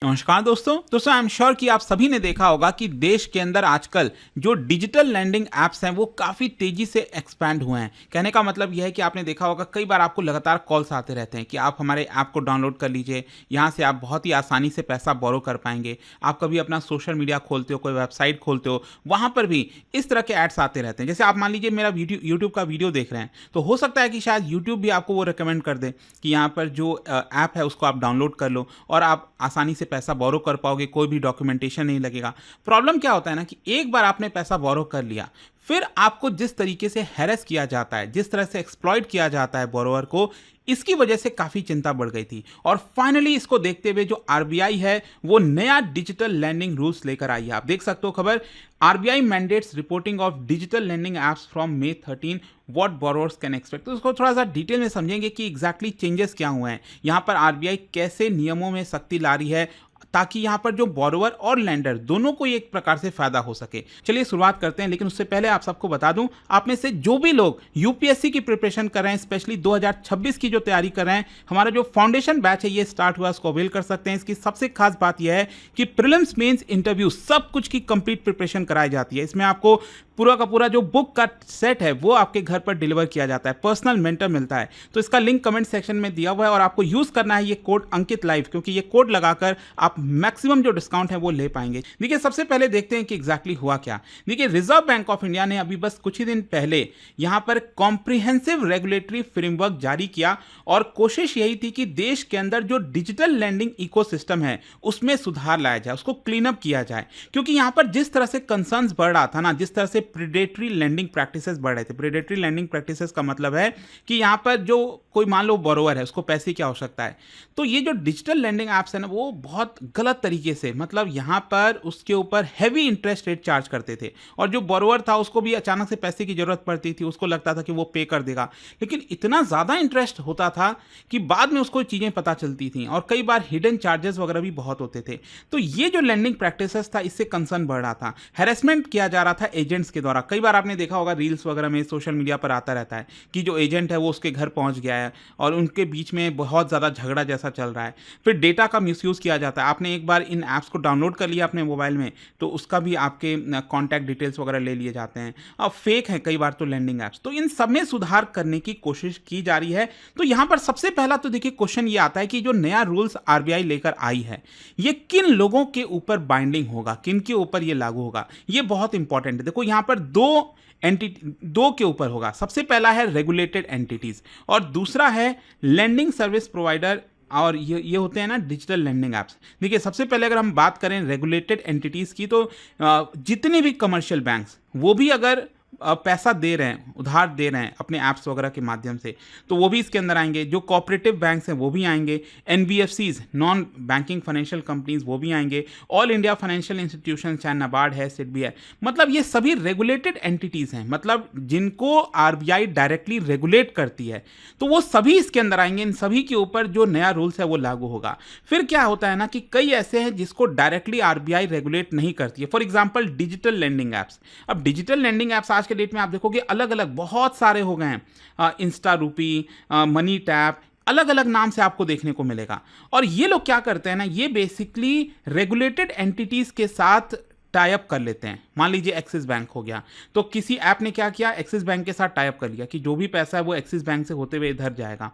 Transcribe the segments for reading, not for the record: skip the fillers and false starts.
नमस्कार दोस्तों I am sure कि आप सभी ने देखा होगा कि देश के अंदर आजकल जो डिजिटल लैंडिंग एप्स हैं वो काफ़ी तेज़ी से एक्सपैंड हुए हैं। कहने का मतलब यह है कि आपने देखा होगा कई बार आपको लगातार कॉल्स आते रहते हैं कि आप हमारे ऐप को डाउनलोड कर लीजिए, यहाँ से आप बहुत ही आसानी से पैसा बोरो कर पाएंगे। आप कभी अपना सोशल मीडिया खोलते हो, कोई वेबसाइट खोलते हो, वहाँ पर भी इस तरह के एड्स आते रहते हैं। जैसे आप मान लीजिए मेरा यूट्यूब का वीडियो देख रहे हैं, तो हो सकता है कि शायद यूट्यूब भी आपको वो रिकमेंड कर दे कि यहाँ पर जो ऐप है उसको आप डाउनलोड कर लो और आप आसानी से पैसा बोरो कर पाओगे, कोई भी डॉक्यूमेंटेशन नहीं लगेगा। प्रॉब्लम क्या होता है ना कि एक बार आपने पैसा बोरो कर लिया, फिर आपको जिस तरीके से हैरेस किया जाता है, जिस तरह से एक्सप्लॉइट किया जाता है बोरोवर को, इसकी वजह से काफ़ी चिंता बढ़ गई थी। और फाइनली इसको देखते हुए जो आरबीआई है वो नया डिजिटल लैंडिंग रूल्स लेकर आई है। आप देख सकते हो खबर, RBI mandates reporting of digital lending apps from May 13 what borrowers can expect. तो उसको थोड़ा सा डिटेल में समझेंगे कि एग्जैक्टली चेंजेस क्या हुए हैं, यहाँ पर आरबीआई कैसे नियमों में सख्ती ला रही है ताकि यहां पर जो बोरोवर और लैंडर दोनों को एक प्रकार से फायदा हो सके। चलिए शुरुआत करते हैं, लेकिन उससे पहले आप सबको बता दूं, आप में से जो भी लोग यूपीएससी की प्रिपरेशन कर रहे हैं, स्पेशली 2026 की जो तैयारी कर रहे हैं, हमारा जो फाउंडेशन बैच है ये स्टार्ट हुआ, उसको अवेल कर सकते हैं। इसकी सबसे खास बात यह है कि प्रीलिम्स मेंस इंटरव्यू सब कुछ की कंप्लीट प्रिपरेशन कराई जाती है। इसमें आपको पूरा का पूरा जो बुक का सेट है वो आपके घर पर डिलीवर किया जाता है, पर्सनल मेंटर मिलता है। तो इसका लिंक कमेंट सेक्शन में दिया हुआ है और आपको यूज करना है ये कोड अंकित लाइव, क्योंकि ये कोड लगाकर आप मैक्सिमम जो डिस्काउंट है वो ले पाएंगे। देखिए सबसे पहले देखते हैं कि एग्जैक्टली हुआ क्या। देखिए रिजर्व बैंक ऑफ इंडिया ने अभी बस कुछ ही दिन पहले यहां पर कॉम्प्रिहेंसिव रेगुलेटरी फ्रेमवर्क जारी किया और कोशिश यही थी कि देश के अंदर जो डिजिटल लैंडिंग इकोसिस्टम है उसमें सुधार लाया जाए, उसको क्लीन अप किया जाए। क्योंकि यहां पर जिस तरह से कंसर्न्स बढ़ रहा था ना, जिस तरह से प्रेडेटरी लैंडिंग प्रैक्टिसेस बढ़ रहे थे। प्रेडेटरी लैंडिंग प्रैक्टिसेस का मतलब है कि यहां पर जो कोई मान लो बोरोवर है, उसको पैसे की आवश्यकता है, तो ये जो डिजिटल लैंडिंग एप्स है ना वो बहुत गलत तरीके से, मतलब यहां पर उसके ऊपर हैवी इंटरेस्ट रेट चार्ज करते थे और जो बोरोवर था उसको भी अचानक से पैसे की जरूरत पड़ती थी, उसको लगता था कि वो पे कर देगा, लेकिन इतना ज्यादा इंटरेस्ट होता था कि बाद में उसको चीजें पता चलती थी और कई बार हिडन चार्जेस वगैरह भी बहुत होते थे। तो ये जो लैंडिंग प्रैक्टिसेस था इससे कंसर्न बढ़ रहा था, हैरेसमेंट किया जा रहा था एजेंट्स के द्वारा। कई बार आपने देखा होगा रील्स वगैरह में, सोशल मीडिया पर आता रहता है कि जो एजेंट है वो उसके घर पहुंच गया है और उनके बीच में बहुत ज़्यादा झगड़ा जैसा चल रहा है। फिर डेटा का मिसयूज़ किया जाता है। आपने एक बार इन ऐप्स को डाउनलोड कर लिया अपने मोबाइल में तो उसका भी आपके कॉन्टैक्ट डिटेल्स वगैरह ले लिए जाते हैं। अब फेक है कई बार तो लैंडिंग ऐप्स। तो इन सब में सुधार करने की कोशिश की जा रही है। तो यहाँ पर सबसे पहला तो देखिए क्वेश्चन ये आता है कि जो नया रूल्स आरबीआई लेकर आई है ये किन लोगों के ऊपर बाइंडिंग होगा, किन के ऊपर ये लागू होगा, ये बहुत इंपॉर्टेंट है। देखो यहाँ पर दो के ऊपर होगा। सबसे पहला है रेगुलेटेड एंटिटीज और दूसरा है लैंडिंग सर्विस प्रोवाइडर, और ये होते हैं ना डिजिटल लैंडिंग एप्स। देखिए सबसे पहले अगर हम बात करें रेगुलेटेड एंटिटीज की, तो जितने भी कमर्शियल बैंक्स वो भी अगर पैसा दे रहे हैं, उधार दे रहे हैं अपने ऐप्स वगैरह के माध्यम से, तो वो भी इसके अंदर आएंगे। जो कोऑपरेटिव बैंक्स हैं वो भी आएंगे, NBFCs non banking financial companies वो भी आएंगे, ऑल इंडिया फाइनेंशियल इंस्टीट्यूशन चाहे नाबार्ड है, सिडबी है, मतलब ये सभी रेगुलेटेड एंटिटीज हैं, मतलब जिनको आरबीआई डायरेक्टली रेगुलेट करती है, तो वो सभी इसके अंदर आएंगे। इन सभी के ऊपर जो नया रूल्स है वो लागू होगा। फिर क्या होता है ना कि कई ऐसे हैं जिसको डायरेक्टली आरबीआई रेगुलेट नहीं करती है, for example digital lending apps. अब डिजिटल लैंडिंग एप्स आज के डेट में आप देखोगे अलग अलग बहुत सारे हो गए हैं, इंस्टा रूपी, मनी टैप, अलग अलग नाम से आपको देखने को मिलेगा। और ये लोग क्या करते हैं ना, ये बेसिकली रेगुलेटेड एंटिटीज के साथ टाई अप कर लेते हैं। मान लीजिए एक्सिस बैंक हो गया, तो किसी ऐप ने क्या किया, एक्सिस बैंक के साथ टाई अप कर लिया कि जो भी पैसा है वो एक्सिस बैंक से होते हुए इधर जाएगा।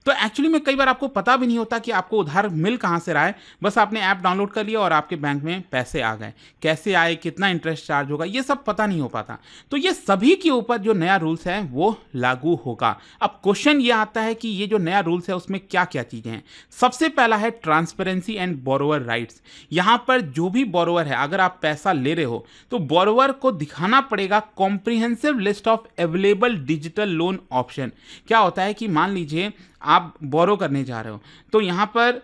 तो एक्चुअली में कई बार आपको पता भी नहीं होता कि आपको उधार मिल कहां से रहा है, बस आपने ऐप डाउनलोड कर लिया और आपके बैंक में पैसे आ गए। कैसे आए, कितना इंटरेस्ट चार्ज होगा, ये सब पता नहीं हो पाता। तो ये सभी के ऊपर जो नया रूल्स है वो लागू होगा। अब क्वेश्चन ये आता है कि ये जो नया रूल्स है उसमें क्या क्या चीजें हैं। सबसे पहला है ट्रांसपेरेंसी एंड बोरोवर राइट्स। यहां पर जो भी बोरोवर है, अगर आप पैसा ले रहे हो तो बोरोवर को दिखाना पड़ेगा comprehensive list of available digital loan option. क्या होता है कि मान लीजिए आप बोरो करने जा रहे हो तो यहाँ पर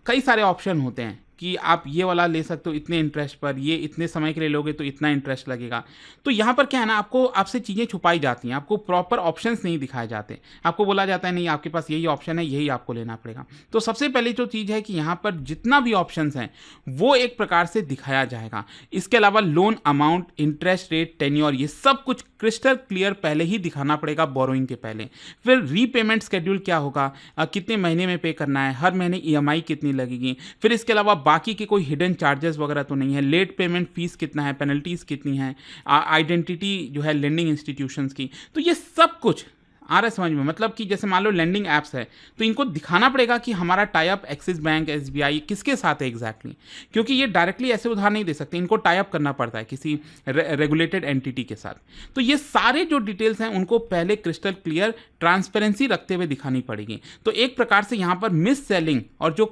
कई सारे ऑप्शन होते हैं कि आप ये वाला ले सकते हो इतने इंटरेस्ट पर, ये इतने समय के लिए लोगे तो इतना इंटरेस्ट लगेगा। तो यहाँ पर क्या है ना, आपको आपसे चीज़ें छुपाई जाती हैं, आपको प्रॉपर ऑप्शंस नहीं दिखाए जाते, आपको बोला जाता है नहीं आपके पास यही ऑप्शन है, यही आपको लेना पड़ेगा। तो सबसे पहली जो चीज़ है कि यहाँ पर जितना भी ऑप्शंस हैं वो एक प्रकार से दिखाया जाएगा। इसके अलावा loan amount, interest rate, tenure, ये सब कुछ क्रिस्टल क्लियर पहले ही दिखाना पड़ेगा बोरोइंग के पहले। फिर रीपेमेंट शेड्यूल क्या होगा, कितने महीने में पे करना है, हर महीने ईएमआई कितनी लगेगी। फिर इसके अलावा बाकी के कोई हिडन चार्जेस वगैरह तो नहीं है, लेट पेमेंट फीस कितना है, पेनल्टीज कितनी है, आइडेंटिटी जो है लेंडिंग इंस्टीट्यूशंस की, तो ये सब कुछ आ रहा है समझ में। मतलब कि जैसे मान लो लेंडिंग एप्स है तो इनको दिखाना पड़ेगा कि हमारा tie up axis bank, SBI किसके साथ है एग्जैक्टली, क्योंकि ये डायरेक्टली ऐसे उधार नहीं दे सकते, इनको टाई अप करना पड़ता है किसी रेगुलेटेड एंटिटी के साथ। तो ये सारे जो डिटेल्स हैं उनको पहले क्रिस्टल क्लियर ट्रांसपेरेंसी रखते हुए दिखानी पड़ेगी। तो एक प्रकार से यहाँ पर मिस सेलिंग और जो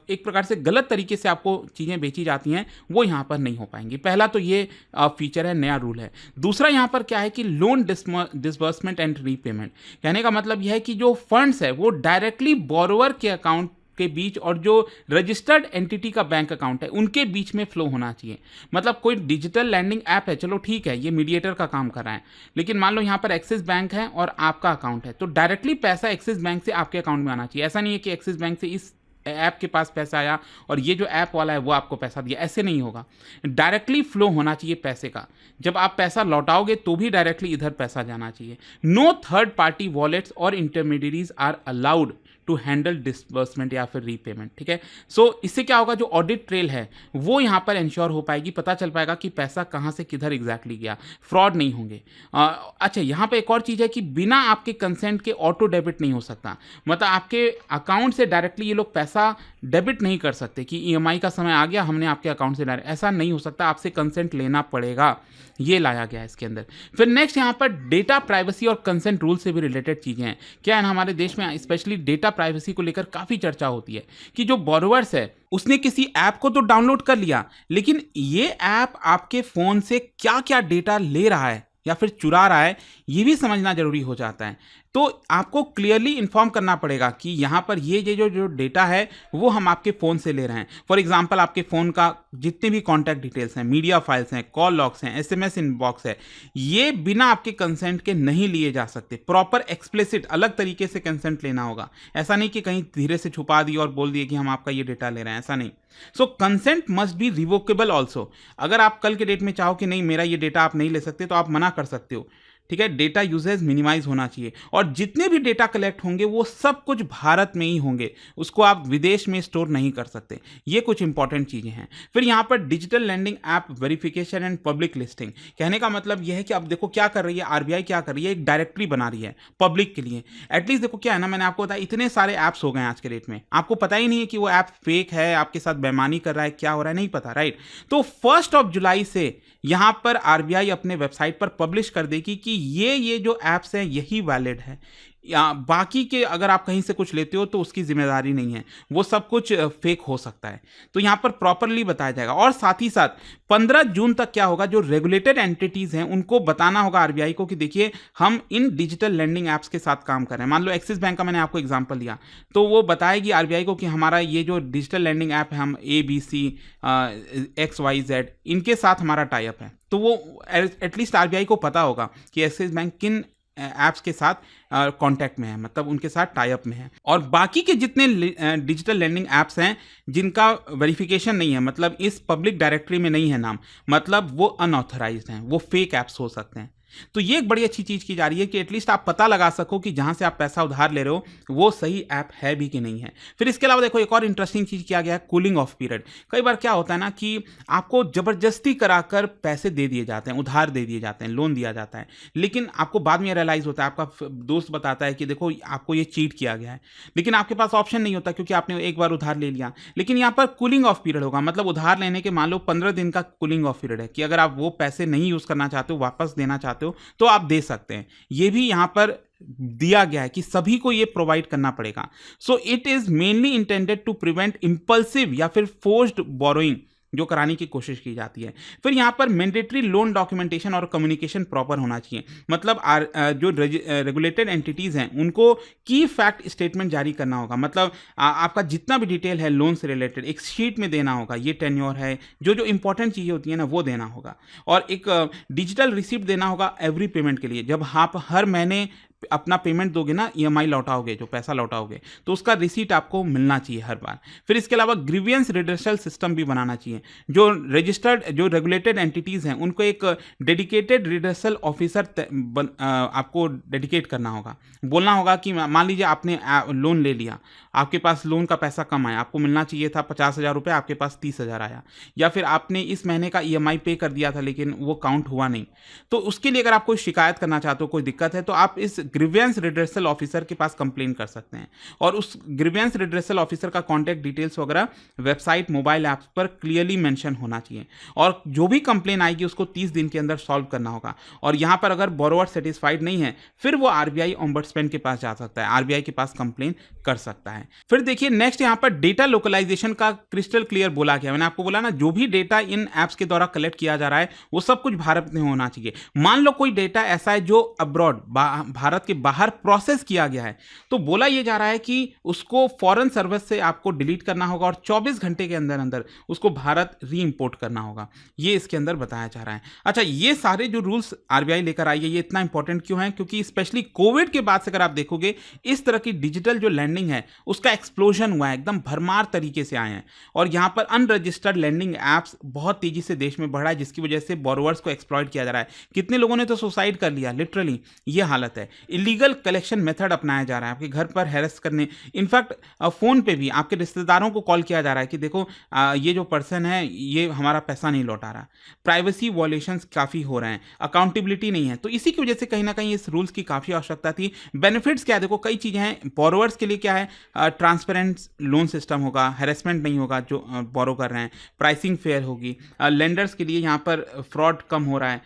एक प्रकार से गलत तरीके से आपको चीज़ें बेची जाती हैं वो यहाँ पर नहीं हो पाएंगी। पहला तो ये फीचर है, नया रूल है। दूसरा यहाँ पर क्या है कि लोन डिसबर्समेंट एंड रीपेमेंट, कहने का मतलब यह है कि जो फंड्स है वो डायरेक्टली बोरोवर के अकाउंट के बीच और जो रजिस्टर्ड एंटिटी का बैंक अकाउंट है उनके बीच में फ्लो होना चाहिए। मतलब कोई डिजिटल लैंडिंग ऐप है, चलो ठीक है ये मीडिएटर का काम कर रहा है, लेकिन मान लो यहाँ पर एक्सिस बैंक है और आपका अकाउंट है, तो डायरेक्टली पैसा एक्सिस बैंक से आपके अकाउंट में आना चाहिए। ऐसा नहीं है कि एक्सिस बैंक से इस ऐप के पास पैसा आया और ये जो ऐप वाला है वो आपको पैसा दिया, ऐसे नहीं होगा। डायरेक्टली फ्लो होना चाहिए पैसे का, जब आप पैसा लौटाओगे तो भी डायरेक्टली इधर पैसा जाना चाहिए। नो थर्ड पार्टी वॉलेट्स और intermediaries are allowed to handle disbursement या फिर रीपेमेंट, ठीक है। सो इससे क्या होगा, जो ऑडिट ट्रेल है वो यहाँ पर इंश्योर हो पाएगी, पता चल पाएगा कि पैसा कहाँ से किधर एग्जैक्टली गया, फ्रॉड नहीं होंगे। अच्छा, यहाँ पे एक और चीज़ है कि बिना आपके कंसेंट के ऑटो डेबिट नहीं हो सकता। मतलब आपके अकाउंट से डायरेक्टली ये लोग पैसा डेबिट नहीं कर सकते कि ईएमआई का समय आ गया हमने आपके अकाउंट से डायरेक्ट, ऐसा नहीं हो सकता, आपसे कंसेंट लेना पड़ेगा, ये लाया गया है इसके अंदर। फिर नेक्स्ट यहाँ पर डेटा प्राइवेसी और कंसेंट रूल से भी रिलेटेड चीज़ें हैं। क्या है ना, हमारे देश में स्पेशली डेटा प्राइवेसी को लेकर काफ़ी चर्चा होती है कि जो बोरोवर्स है उसने किसी ऐप को तो डाउनलोड कर लिया, लेकिन ये ऐप आपके फ़ोन से क्या क्या डेटा ले रहा है या फिर चुरा रहा है ये भी समझना जरूरी हो जाता है। तो आपको क्लियरली इन्फॉर्म करना पड़ेगा कि यहाँ पर ये जो डेटा है वो हम आपके फ़ोन से ले रहे हैं। फॉर एग्जांपल आपके फ़ोन का जितने भी कॉन्टैक्ट डिटेल्स हैं, मीडिया फाइल्स हैं, कॉल लॉग्स हैं, एसएमएस इनबॉक्स है, ये बिना आपके कंसेंट के नहीं लिए जा सकते। प्रॉपर एक्सप्लिसिट अलग तरीके से कंसेंट लेना होगा। ऐसा नहीं कि कहीं धीरे से छुपा दिए और बोल दिए कि हम आपका ये डेटा ले रहे हैं, ऐसा नहीं। So consent must be revocable also. अगर आप कल के डेट में चाहो कि नहीं मेरा ये डेटा आप नहीं ले सकते तो आप मना कर सकते हो, ठीक है। डेटा यूजेज मिनिमाइज होना चाहिए और जितने भी डेटा कलेक्ट होंगे वो सब कुछ भारत में ही होंगे, उसको आप विदेश में स्टोर नहीं कर सकते। ये कुछ इंपॉर्टेंट चीजें हैं। फिर यहाँ पर digital lending app verification and public listing, कहने का मतलब यह है कि अब देखो क्या कर रही है आरबीआई, क्या कर रही है, एक डायरेक्टरी बना रही है पब्लिक के लिए। एटलीस्ट देखो क्या है ना, मैंने आपको बताया इतने सारे ऐप्स हो गए आज के डेट में, आपको पता ही नहीं है कि वो ऐप फेक है, आपके साथ बेईमानी कर रहा है, क्या हो रहा है नहीं पता, राइट। तो 1 जुलाई से यहां पर आरबीआई अपने वेबसाइट पर पब्लिश कर देगी कि ये जो ऐप्स हैं यही वैलिड है, या बाकी के अगर आप कहीं से कुछ लेते हो तो उसकी जिम्मेदारी नहीं है, वो सब कुछ फेक हो सकता है। तो यहां पर प्रॉपरली बताया जाएगा। और साथ ही साथ 15 जून तक क्या होगा, जो रेगुलेटेड एंटिटीज हैं उनको बताना होगा आरबीआई को कि देखिए हम इन डिजिटल लैंडिंग ऐप्स के साथ काम कर रहे हैं। मान लो एक्सिस बैंक का मैंने आपको एग्जांपल दिया, तो वो बताएगी आरबीआई को कि हमारा ये जो डिजिटल लैंडिंग ऐप है, हम ABC XYZ इनके साथ हमारा टाई अप है। तो वो एटलीस्ट आरबीआई को पता होगा कि एक्सिस बैंक किन ऐप्स के साथ कांटेक्ट में है, मतलब उनके साथ टाई अप में है। और बाकी के जितने डिजिटल लैंडिंग ऐप्स हैं जिनका वेरिफिकेशन नहीं है, मतलब इस पब्लिक डायरेक्टरी में नहीं है नाम, मतलब वो अनऑथराइज्ड हैं, वो फेक ऐप्स हो सकते हैं। तो ये एक बड़ी अच्छी चीज़ की जा रही है कि एटलीस्ट आप पता लगा सको कि जहाँ से आप पैसा उधार ले रहे हो वो सही ऐप है भी कि नहीं है। फिर इसके अलावा देखो एक और इंटरेस्टिंग चीज़ किया गया है, कूलिंग ऑफ पीरियड। कई बार क्या होता है ना कि आपको ज़बरदस्ती कराकर पैसे दे दिए जाते हैं, उधार दे दिए जाते हैं, लोन दिया जाता है, लेकिन आपको बाद में रियलाइज़ होता है, आपका दोस्त बताता है कि देखो आपको ये चीट किया गया है, लेकिन आपके पास ऑप्शन नहीं होता क्योंकि आपने एक बार उधार ले लिया। लेकिन यहाँ पर कूलिंग ऑफ पीरियड होगा, मतलब उधार लेने के मान लो 15 दिन का कूलिंग ऑफ पीरियड है कि अगर आप वो पैसे नहीं यूज़ करना चाहते हो, वापस देना चाहते हो तो आप दे सकते हैं। ये भी यहां पर दिया गया है कि सभी को ये प्रोवाइड करना पड़ेगा। So it is mainly intended to prevent impulsive या फिर फोर्स्ड बोरोइंग जो कराने की कोशिश की जाती है। फिर यहाँ पर मैंडेटरी लोन डॉक्यूमेंटेशन और कम्युनिकेशन प्रॉपर होना चाहिए, मतलब जो रेगुलेटेड एंटिटीज़ हैं उनको की फैक्ट स्टेटमेंट जारी करना होगा। मतलब आपका जितना भी डिटेल है लोन से रिलेटेड एक शीट में देना होगा, ये टेन्योर है, जो इंपॉर्टेंट चीज़ें होती हैं ना वो देना होगा। और एक डिजिटल रिसिप्ट देना होगा एवरी पेमेंट के लिए, जब आप हर महीने अपना पेमेंट दोगे ना, ईएमआई लौटाओगे, जो पैसा लौटाओगे, तो उसका रिसीट आपको मिलना चाहिए हर बार। फिर इसके अलावा ग्रीवियंस रिडर्सल सिस्टम भी बनाना चाहिए। जो रजिस्टर्ड, जो रेगुलेटेड एंटिटीज़ हैं, उनको एक डेडिकेटेड रिडर्सल ऑफिसर आपको डेडिकेट करना होगा। बोलना होगा कि मान लीजिए आपने लोन ले लिया, आपके पास लोन का पैसा कम आया, आपको मिलना चाहिए था 50,000 रुपये, आपके पास 30,000 आया, या फिर आपने इस महीने का ईएमआई पे कर दिया था लेकिन वो काउंट हुआ नहीं, तो उसके लिए अगर आप कोई शिकायत करना चाहते हो, कोई दिक्कत है, तो आप इस ग्रीवियंस रिड्रेसल ऑफिसर के पास कंप्लेन कर सकते हैं। और उस ग्रीवियंस रिड्रेसल ऑफिसर का कॉन्टैक्ट डिटेल्स वगैरह वेबसाइट, मोबाइल ऐप्स पर क्लियरली मेंशन होना चाहिए। और जो भी कंप्लेन आएगी उसको 30 दिन के अंदर सॉल्व करना होगा। और यहाँ पर अगर बोरोवर सेटिस्फाइड नहीं है, फिर वो आरबीआई ओम्बड्समैन के पास जा सकता है, आरबीआई के पास कंप्लेन कर सकता है। फिर देखिए नेक्स्ट यहाँ पर डेटा लोकलाइजेशन का क्रिस्टल क्लियर बोला गया। मैंने आपको बोला ना, जो भी डेटा इन ऐप्स के द्वारा कलेक्ट किया जा रहा है वो सब कुछ भारत में होना चाहिए। मान लो कोई डेटा ऐसा है जो अब्रॉड, भारत के बाहर प्रोसेस किया गया है, तो बोला यह जा रहा है कि उसको फॉरेन सर्विस से आपको डिलीट करना होगा और 24 घंटे के अंदर अंदर उसको भारत री इंपोर्ट करना होगा। ये इसके अंदर बताया जा रहा है। अच्छा, ये सारे जो रूल्स आरबीआई लेकर आई है, ये इतना इंपॉर्टेंट क्यों है? क्योंकि स्पेशली कोविड के बाद से अगर आप देखोगे, इस तरह की डिजिटल जो लैंडिंग है उसका एक्सप्लोजन हुआ है, एकदम भरमार तरीके से आए हैं। और यहां पर अनरजिस्टर्ड लैंडिंग एप्स बहुत तेजी से देश में बढ़ा है, जिसकी वजह से बोरोवर्स को एक्सप्लॉइट किया जा रहा है। कितने लोगों ने तो सुसाइड कर लिया, लिटरली ये हालत है। इलीगल कलेक्शन मेथड अपनाया जा रहा है, आपके घर पर हैरेस करने, इनफैक्ट फोन पे भी आपके रिश्तेदारों को कॉल किया जा रहा है कि देखो ये जो पर्सन है ये हमारा पैसा नहीं लौटा रहा। प्राइवेसी वॉयलेशंस काफ़ी हो रहे हैं, अकाउंटेबिलिटी नहीं है। तो इसी की वजह से कहीं ना कहीं इस रूल्स की काफ़ी आवश्यकता थी। बेनिफिट्स क्या है? देखो कई चीज़ें हैं। बोरोवर्स के लिए क्या है? ट्रांसपेरेंट लोन सिस्टम होगा, हैरेसमेंट नहीं होगा जो बोरो कर रहे हैं, प्राइसिंग फेयर होगी। लेंडर्स के लिए यहाँ पर फ्रॉड कम हो रहा है,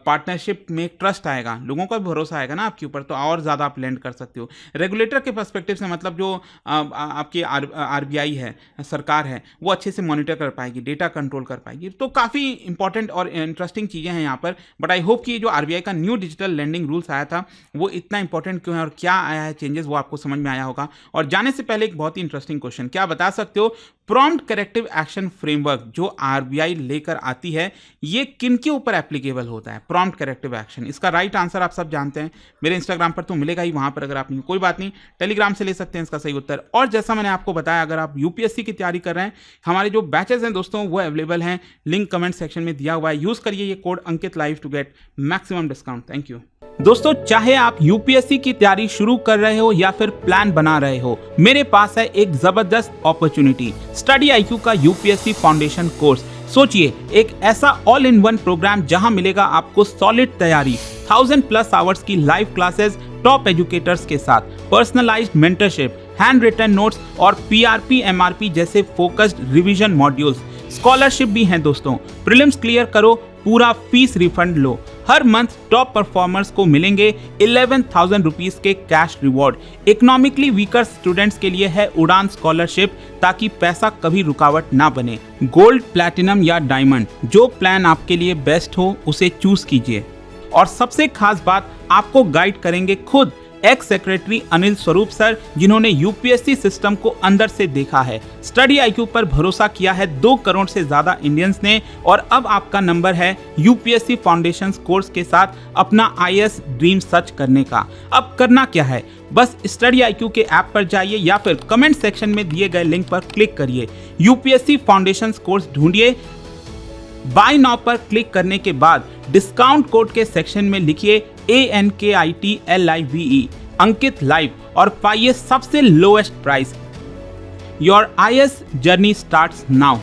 पार्टनरशिप में एक ट्रस्ट आएगा, लोगों का भी भरोसा आएगा ना आपके ऊपर, तो और ज़्यादा आप लेंड कर सकते हो। रेगुलेटर के पर्सपेक्टिव से मतलब जो आपकी आरबीआई है, सरकार है, वो अच्छे से मॉनिटर कर पाएगी, डेटा कंट्रोल कर पाएगी। तो काफ़ी इंपॉर्टेंट और इंटरेस्टिंग चीज़ें हैं यहाँ पर। बट आई होप कि ये जो आरबीआई का न्यू डिजिटल लैंडिंग रूल्स आया था वो इतना इंपॉर्टेंट क्यों है और क्या आया है चेंजेस, वो आपको समझ में आया होगा। और जाने से पहले एक बहुत ही इंटरेस्टिंग क्वेश्चन, क्या बता सकते हो प्रॉम्प्ट करेक्टिव एक्शन फ्रेमवर्क जो आरबीआई लेकर आती है ये किन के ऊपर एप्लीकेबल होता है? प्रॉम्प्ट करेक्टिव एक्शन, इसका राइट आंसर आप सब जानते हैं। मेरे इंस्टाग्राम पर तो मिलेगा ही, वहां पर अगर आप नहीं, कोई बात नहीं, टेलीग्राम से ले सकते हैं इसका सही उत्तर। और जैसा मैंने आपको बताया, अगर आप यूपीएससी की तैयारी कर रहे हैं, हमारे जो बैचेस हैं दोस्तों वो अवेलेबल हैं, लिंक कमेंट सेक्शन में दिया हुआ है। यूज करिए ये code Ankit live to get maximum discount. Thank you दोस्तों। चाहे आप यूपीएससी की तैयारी शुरू कर रहे हो या फिर प्लान बना रहे हो, मेरे पास है एक जबरदस्त अपॉर्चुनिटी, स्टडी आईक्यू का यूपीएससी फाउंडेशन कोर्स। सोचिए, एक ऐसा ऑल इन वन प्रोग्राम जहां मिलेगा आपको सॉलिड तैयारी, 1000+ आवर्स की लाइव क्लासेस टॉप एजुकेटर्स के साथ, personalised mentorship, hand written notes और पीआरपी एमआरपी जैसे फोकस्ड रिवीजन मॉड्यूल्स। स्कॉलरशिप भी हैं दोस्तों। प्रीलिम्स क्लियर करो, पूरा फीस रिफंड लो। हर मंथ टॉप परफॉर्मर्स को मिलेंगे 11,000 रुपीज के cash reward. Economically weaker students के लिए है उड़ान स्कॉलरशिप, ताकि पैसा कभी रुकावट ना बने। गोल्ड, प्लैटिनम या डायमंड, जो प्लान आपके लिए बेस्ट हो उसे चूज कीजिए। और सबसे खास बात, आपको गाइड करेंगे खुद x secretary Anil Swarup sir, जिन्होंने यूपीएससी सिस्टम को अंदर से देखा है। स्टडी आईक्यू पर भरोसा किया है 2 करोड़ से ज्यादा इंडियंस ने। और अब आपका नंबर है यूपीएससी फाउंडेशन कोर्स के साथ अपना आईएएस ड्रीम सच करने का। अब करना क्या है? बस स्टडी आईक्यू के ऐप पर जाइए या फिर कमेंट सेक्शन में दिए गए लिंक पर क्लिक करिए, यूपीएससी फाउंडेशन कोर्स ढूंढिए। बाय नाउ पर क्लिक करने के बाद डिस्काउंट कोड के सेक्शन में लिखिए ANKITLIVE अंकित लाइव और पाइए सबसे lowest price. Your IAS journey starts now.